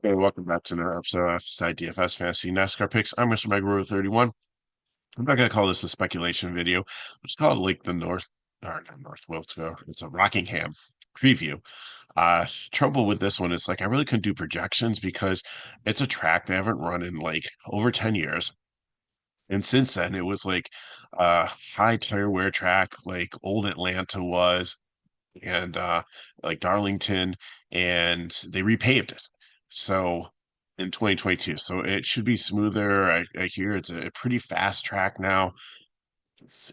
Hey, welcome back to another episode of FSI DFS Fantasy NASCAR Picks. I'm Mr. Megaro 31. I'm not gonna call this a speculation video. Let's call it like the North or not North Wilkesboro. It's a Rockingham preview. Trouble with this one is like I really couldn't do projections because it's a track they haven't run in like over 10 years. And since then it was like a high tire wear track like old Atlanta was and like Darlington, and they repaved it. So in 2022, so it should be smoother. I hear it's a pretty fast track now.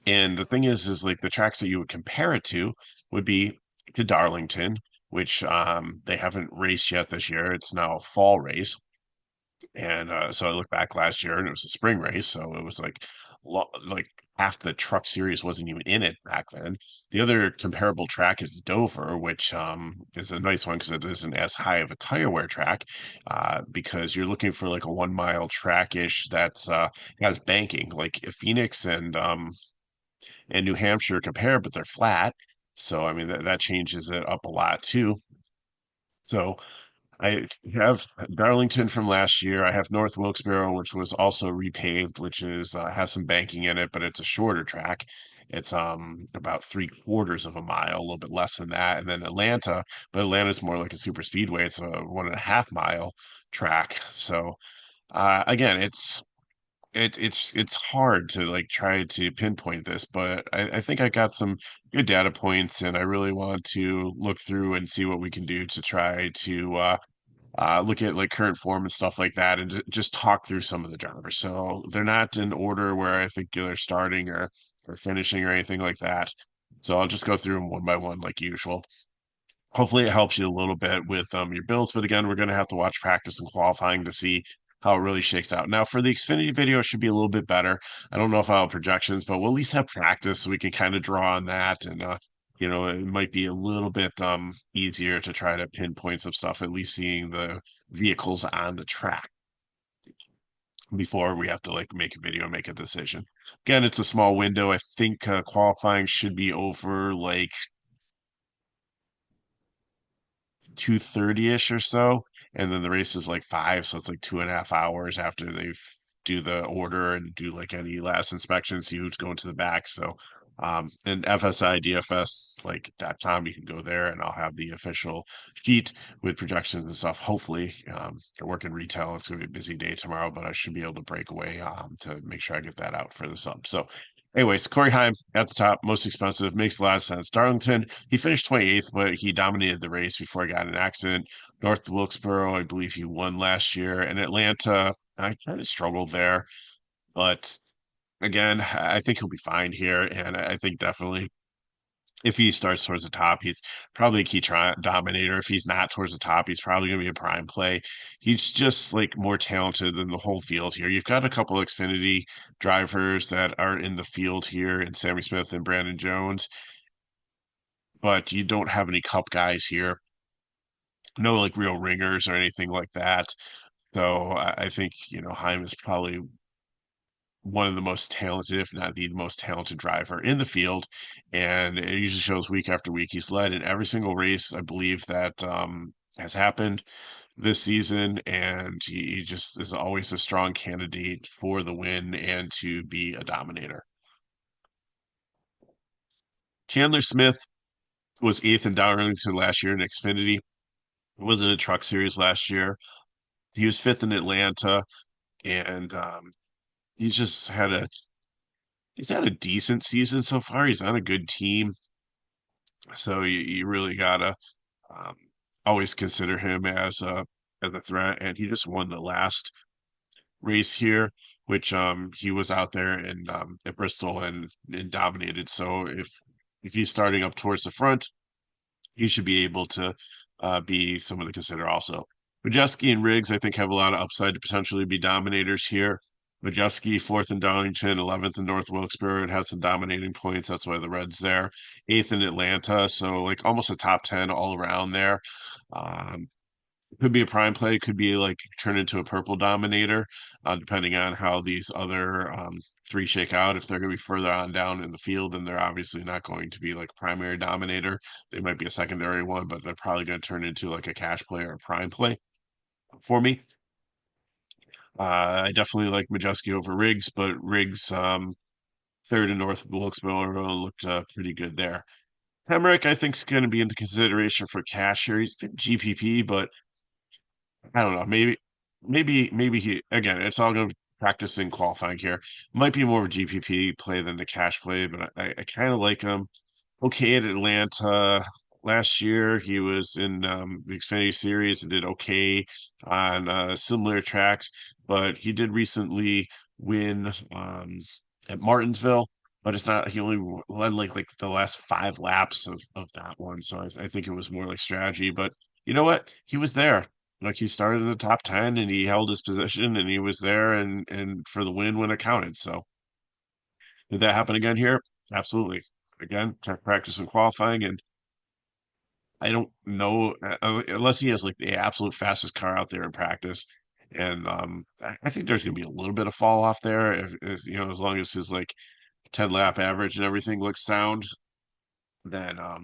And the thing is like the tracks that you would compare it to would be to Darlington, which they haven't raced yet this year. It's now a fall race. And so I look back last year and it was a spring race. So it was like, like half the truck series wasn't even in it back then. The other comparable track is Dover, which is a nice one because it isn't as high of a tire wear track because you're looking for like a 1 mile track-ish that's has banking. Like Phoenix and New Hampshire compare, but they're flat. So I mean that changes it up a lot too. So I have Darlington from last year. I have North Wilkesboro, which was also repaved, which is has some banking in it, but it's a shorter track. It's about 3/4 of a mile, a little bit less than that. And then Atlanta, but Atlanta's more like a super speedway. It's a 1.5 mile track. So again, it's hard to like try to pinpoint this, but I think I got some good data points, and I really want to look through and see what we can do to try to look at like current form and stuff like that, and just talk through some of the drivers. So they're not in order where I think they're starting or finishing or anything like that. So I'll just go through them one by one like usual. Hopefully it helps you a little bit with your builds, but again, we're going to have to watch practice and qualifying to see how it really shakes out. Now, for the Xfinity video, it should be a little bit better. I don't know if I'll have projections, but we'll at least have practice so we can kind of draw on that. And it might be a little bit easier to try to pinpoint some stuff, at least seeing the vehicles on the track before we have to like make a video and make a decision. Again, it's a small window. I think qualifying should be over like 2:30ish or so, and then the race is like 5, so it's like 2.5 hours after they do the order and do like any last inspection, see who's going to the back. So and FSI DFS like .com, you can go there and I'll have the official sheet with projections and stuff. Hopefully, I work in retail. It's gonna be a busy day tomorrow, but I should be able to break away to make sure I get that out for the sub. So anyways, Corey Heim at the top, most expensive, makes a lot of sense. Darlington, he finished 28th, but he dominated the race before he got in an accident. North Wilkesboro, I believe he won last year. And Atlanta, I kind of struggled there. But again, I think he'll be fine here. And I think definitely if he starts towards the top, he's probably a key dominator. If he's not towards the top, he's probably going to be a prime play. He's just like more talented than the whole field here. You've got a couple Xfinity drivers that are in the field here, and Sammy Smith and Brandon Jones, but you don't have any Cup guys here. No like real ringers or anything like that. So I think Heim is probably one of the most talented, if not the most talented driver in the field. And it usually shows week after week. He's led in every single race, I believe, that has happened this season. And he just is always a strong candidate for the win and to be a dominator. Chandler Smith was eighth in Darlington last year in Xfinity. Was in a truck series last year. He was fifth in Atlanta, and he's just he's had a decent season so far. He's on a good team. So you really gotta um, always consider him as a threat. And he just won the last race here, which he was out there and at Bristol and dominated. So if he's starting up towards the front, he should be able to be someone to consider also. Majeski and Riggs, I think, have a lot of upside to potentially be dominators here. Majeski, fourth in Darlington, 11th in North Wilkesboro. It has some dominating points. That's why the Reds there. Eighth in Atlanta. So, like, almost a top 10 all around there. Um, could be a prime play, could be like turn into a purple dominator, depending on how these other three shake out. If they're going to be further on down in the field, then they're obviously not going to be like a primary dominator. They might be a secondary one, but they're probably going to turn into like a cash play or a prime play. for me. I definitely like Majeski over Riggs, but Riggs third in North Wilkesboro looked pretty good there. Hemrick, I think, is going to be into consideration for cash here. He's been GPP, but I don't know. Maybe he again. It's all going to practicing qualifying here. Might be more of a GPP play than the cash play, but I kind of like him. Okay at Atlanta last year. He was in the Xfinity Series and did okay on similar tracks, but he did recently win at Martinsville. But it's not. He only led like the last 5 laps of that one, so I think it was more like strategy. But you know what? He was there. Like he started in the top 10 and he held his position and he was there and for the win when it counted. So did that happen again here? Absolutely. Again, tech practice and qualifying, and I don't know unless he has like the absolute fastest car out there in practice. And I think there's going to be a little bit of fall off there if you know as long as his like 10 lap average and everything looks sound, then I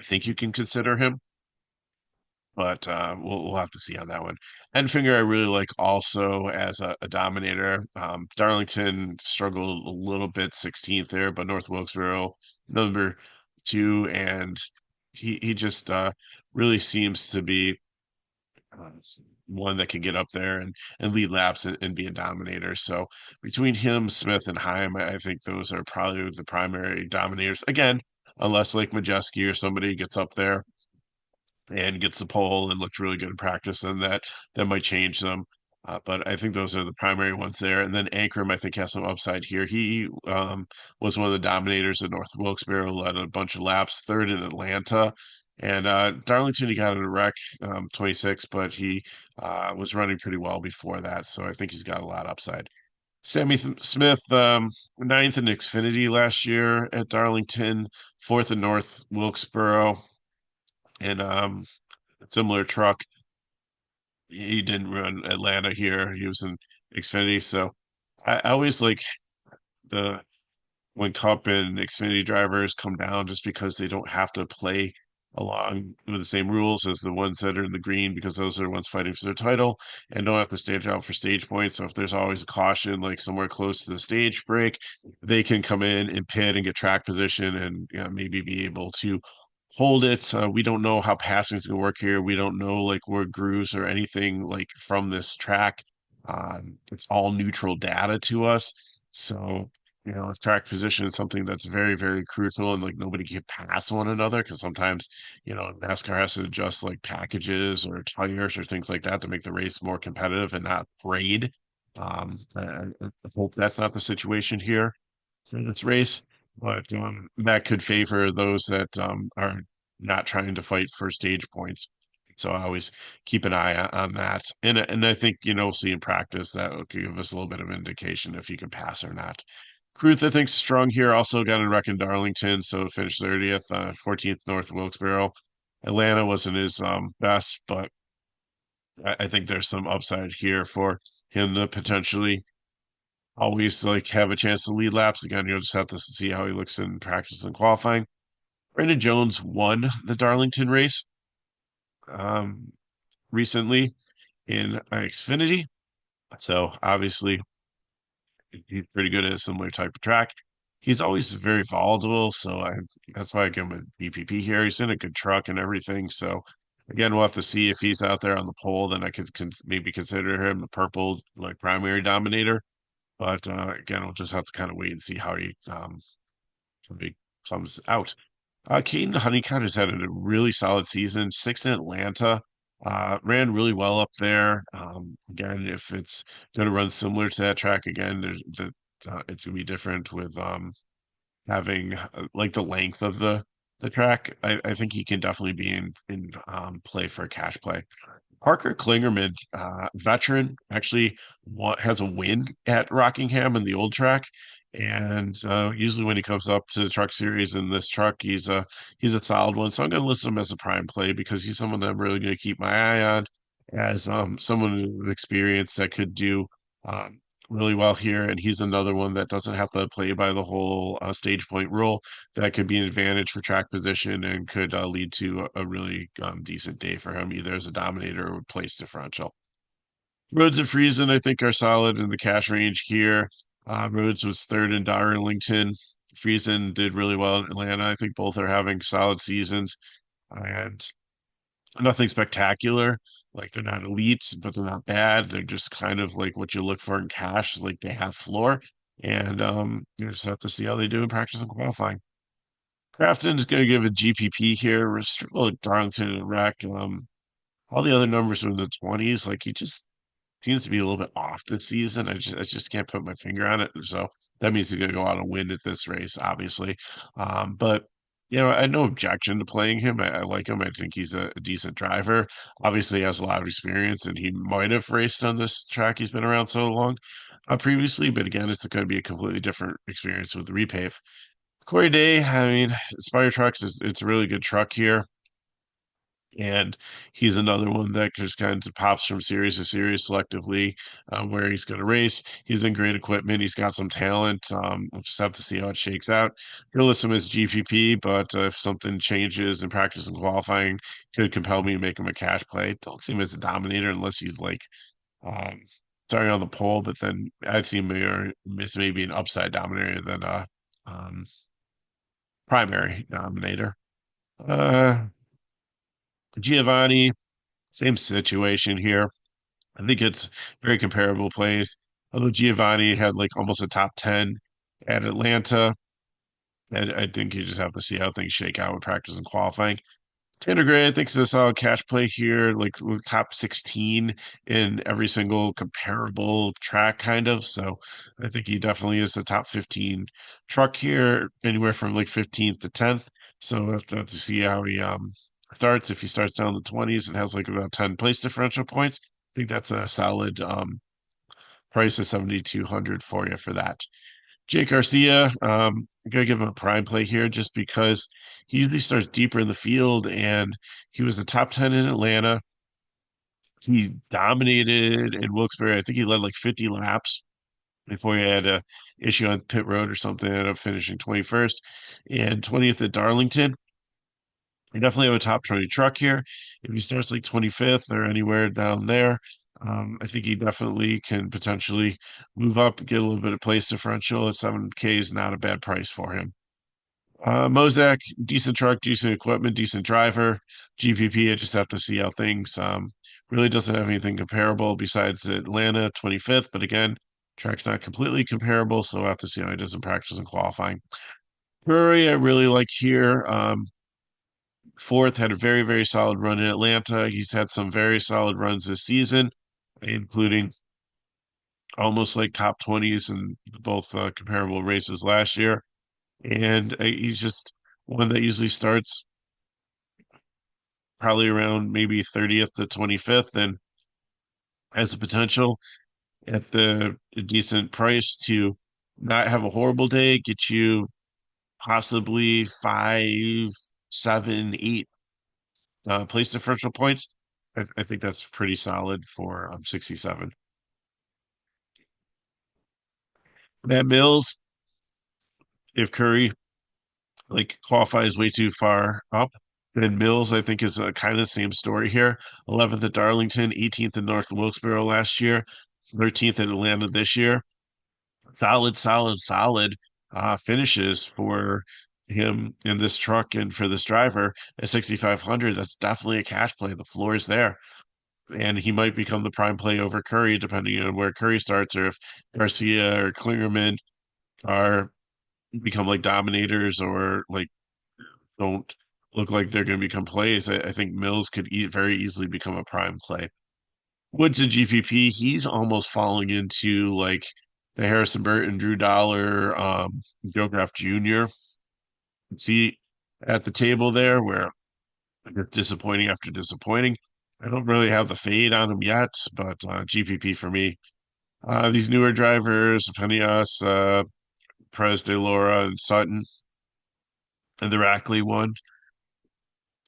think you can consider him. But we'll have to see on that one. Enfinger, I really like also as a dominator. Darlington struggled a little bit, 16th there, but North Wilkesboro number two, and he just really seems to be uh, one that can get up there and lead laps and be a dominator. So between him, Smith, and Heim, I think those are probably the primary dominators. Again, unless like Majeski or somebody gets up there and gets the pole and looked really good in practice, then that might change them. But I think those are the primary ones there. And then Ankrum, I think, has some upside here. He was one of the dominators at North Wilkes-Barre, led a bunch of laps, third in Atlanta. And Darlington, he got in a wreck, 26, but he was running pretty well before that. So I think he's got a lot of upside. Smith, ninth in Xfinity last year at Darlington, fourth in North Wilkesboro. And similar truck. He didn't run Atlanta here. He was in Xfinity. So I always like the when Cup and Xfinity drivers come down just because they don't have to play along with the same rules as the ones that are in the green because those are the ones fighting for their title and don't have to stage out for stage points. So if there's always a caution like somewhere close to the stage break, they can come in and pit and get track position and you know, maybe be able to hold it. We don't know how passing is going to work here. We don't know like where grooves or anything like from this track. It's all neutral data to us. So you know, track position is something that's very, very crucial and like nobody can pass one another because sometimes, you know, NASCAR has to adjust like packages or tires or things like that to make the race more competitive and not grade. I hope that's not the situation here for this race, but that could favor those that are not trying to fight for stage points. So I always keep an eye on that, and I think you know, see in practice that will give us a little bit of indication if you can pass or not. Kruth, I think, strong here. Also got in wreck in Darlington, so finished 30th, 14th North Wilkesboro. Atlanta wasn't his best, but I think there's some upside here for him to potentially always like have a chance to lead laps. Again, you'll just have to see how he looks in practice and qualifying. Brandon Jones won the Darlington race um, recently in Xfinity, so obviously he's pretty good at a similar type of track. He's always very volatile, so that's why I give him a BPP here. He's in a good truck and everything. So again, we'll have to see if he's out there on the pole. Then I could maybe consider him a purple like primary dominator. But again, we'll just have to kind of wait and see how he comes out. Caden Honeycutt has had a really solid season, sixth in Atlanta. Ran really well up there. Again, if it's going to run similar to that track again, it's going to be different with having like the length of the track. I think he can definitely be in play for a cash play. Parker Klingerman, veteran, actually has a win at Rockingham in the old track. And usually when he comes up to the truck series in this truck, he's a solid one. So I'm going to list him as a prime play because he's someone that I'm really going to keep my eye on as someone with experience that could do really well here. And he's another one that doesn't have to play by the whole stage point rule. That could be an advantage for track position and could lead to a really decent day for him, either as a dominator or place differential. Rhodes and Friesen, I think, are solid in the cash range here. Rhodes was third in Darlington. Friesen did really well in Atlanta. I think both are having solid seasons and nothing spectacular. Like they're not elites, but they're not bad. They're just kind of like what you look for in cash. Like they have floor, and you just have to see how they do in practice and qualifying. Crafton is going to give a GPP here. Well, Darlington and Rec. All the other numbers are in the 20s. Like he just seems to be a little bit off this season. I just can't put my finger on it. So that means he's going to go out and win at this race, obviously. But I had no objection to playing him. I like him. I think he's a decent driver. Obviously, he has a lot of experience, and he might have raced on this track. He's been around so long previously, but again, it's going to be a completely different experience with the repave. Corey Day, I mean, Spire Trucks is it's a really good truck here. And he's another one that just kind of pops from series to series selectively where he's going to race. He's in great equipment. He's got some talent. We'll just have to see how it shakes out. He'll list him as GPP, but if something changes in practice and qualifying, could compel me to make him a cash play. Don't see him as a dominator unless he's like um, starting on the pole, but then I'd see him as maybe an upside dominator than a um, primary dominator. Uh, Giovanni, same situation here. I think it's very comparable plays. Although Giovanni had like almost a top 10 at Atlanta, I think you just have to see how things shake out with practice and qualifying. Tanner Gray, I think, is a solid cash play here, like top 16 in every single comparable track, kind of. So I think he definitely is the top 15 truck here, anywhere from like 15th to 10th. So we'll have to see how he starts. If he starts down the 20s and has like about 10 place differential points, I think that's a solid price of 7,200 for you for that. Jake Garcia, I'm gonna give him a prime play here just because he usually starts deeper in the field and he was a top 10 in Atlanta. He dominated in Wilkes-Barre. I think he led like 50 laps before he had a issue on pit road or something, ended up finishing 21st and 20th at Darlington. You definitely have a top 20 truck here. If he starts like 25th or anywhere down there, I think he definitely can potentially move up, get a little bit of place differential at 7K is not a bad price for him. Mozak, decent truck, decent equipment, decent driver. GPP, I just have to see how things really doesn't have anything comparable besides Atlanta 25th. But again, track's not completely comparable, so we'll have to see how he does in practice and qualifying. Curry, I really like here. Fourth, had a very, very solid run in Atlanta. He's had some very solid runs this season, including almost like top 20s in both comparable races last year. And he's just one that usually starts probably around maybe 30th to 25th and has the potential at the a decent price to not have a horrible day, get you possibly 5, 7, 8 place differential points. I think that's pretty solid for 67. Matt Mills, if Curry like qualifies way too far up, then Mills, I think, is a kind of the same story here. 11th at Darlington, 18th in North Wilkesboro last year, 13th at Atlanta this year. Solid, solid, solid finishes for him in this truck and for this driver at 6,500. That's definitely a cash play. The floor is there. And he might become the prime play over Curry, depending on where Curry starts, or if Garcia or Klingerman are become like dominators or like don't look like they're going to become plays. I think Mills could very easily become a prime play. Woods a GPP, he's almost falling into like the Harrison Burton, Drew Dollar, Joe Graff Jr. See at the table there where they're disappointing after disappointing. I don't really have the fade on him yet, but GPP for me. These newer drivers, Phineas, Perez de Laura, and Sutton, and the Rackley one.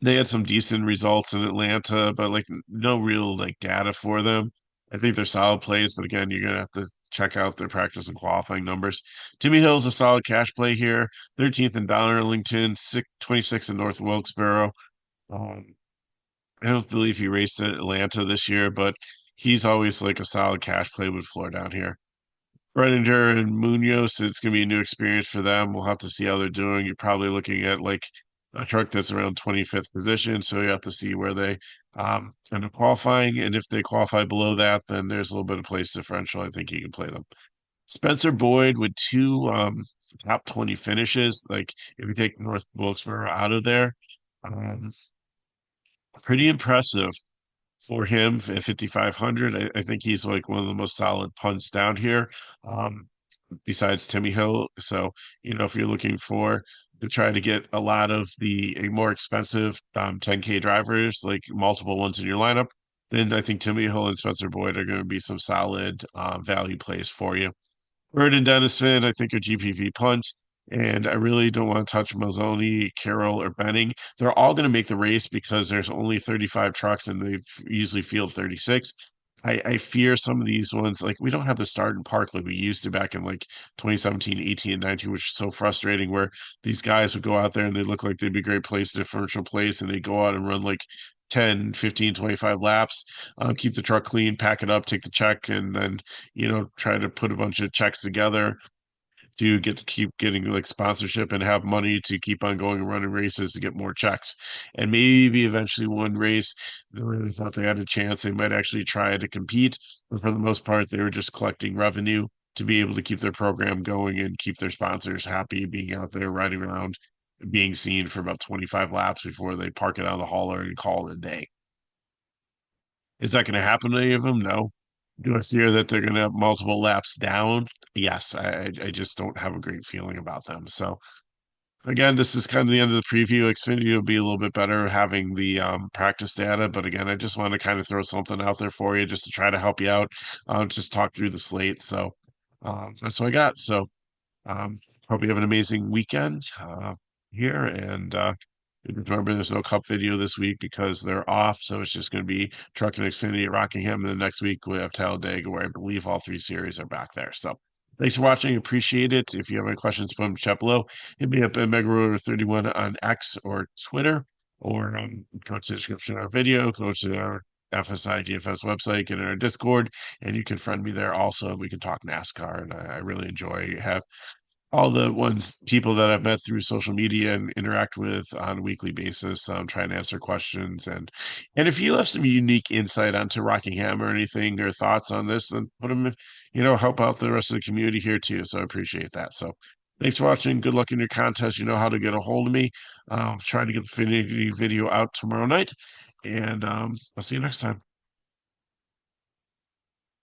They had some decent results in Atlanta, but like no real like data for them. I think they're solid plays, but again, you're gonna have to check out their practice and qualifying numbers. Timmy Hill's a solid cash play here, 13th in Darlington, 26th in North Wilkesboro. Um, I don't believe he raced at Atlanta this year, but he's always like a solid cash play with floor down here. Brenninger and Munoz, it's going to be a new experience for them. We'll have to see how they're doing. You're probably looking at like a truck that's around 25th position, so you have to see where they end up qualifying. And if they qualify below that, then there's a little bit of place differential. I think you can play them. Spencer Boyd with two top 20 finishes. Like if you take North Wilkesboro out of there, um, pretty impressive for him at 5,500. I think he's like one of the most solid punts down here, besides Timmy Hill. So, if you're looking for to try to get a lot of the more expensive 10K drivers, like multiple ones in your lineup, then I think Timmy Hill and Spencer Boyd are going to be some solid value plays for you. Bird and Dennison, I think, are GPP punts. And I really don't want to touch Mazzoni, Carroll, or Benning. They're all going to make the race because there's only 35 trucks and they usually field 36. I fear some of these ones, like we don't have the start and park like we used to back in like 2017, 18, and 19, which is so frustrating where these guys would go out there and they look like they'd be great place, differential place, and they go out and run like 10, 15, 25 laps, keep the truck clean, pack it up, take the check, and then try to put a bunch of checks together to get to keep getting like sponsorship and have money to keep on going and running races to get more checks. And maybe eventually one race they really thought they had a chance. They might actually try to compete, but for the most part, they were just collecting revenue to be able to keep their program going and keep their sponsors happy being out there riding around, being seen for about 25 laps before they park it out of the hauler and call it a day. Is that going to happen to any of them? No. Do I fear that they're going to have multiple laps down? Yes, I just don't have a great feeling about them. So again, this is kind of the end of the preview. Xfinity will be a little bit better having the practice data, but again, I just want to kind of throw something out there for you just to try to help you out. Just talk through the slate. So that's what I got. So hope you have an amazing weekend here. And remember, there's no Cup video this week because they're off. So it's just going to be Truck and Xfinity at Rockingham. And the next week we have Talladega, where I believe all three series are back there. So thanks for watching. Appreciate it. If you have any questions, put them in the chat below. Hit me up at MegaRotor31 on X or Twitter, or go to the description of our video, go to our FSI DFS website, get in our Discord, and you can friend me there also. We can talk NASCAR, and I really have all the people that I've met through social media and interact with on a weekly basis, trying to answer questions. And if you have some unique insight onto Rockingham or anything or thoughts on this, then put them, help out the rest of the community here too. So I appreciate that. So thanks for watching. Good luck in your contest. You know how to get a hold of me. Try to get the Finity video out tomorrow night. And I'll see you next time.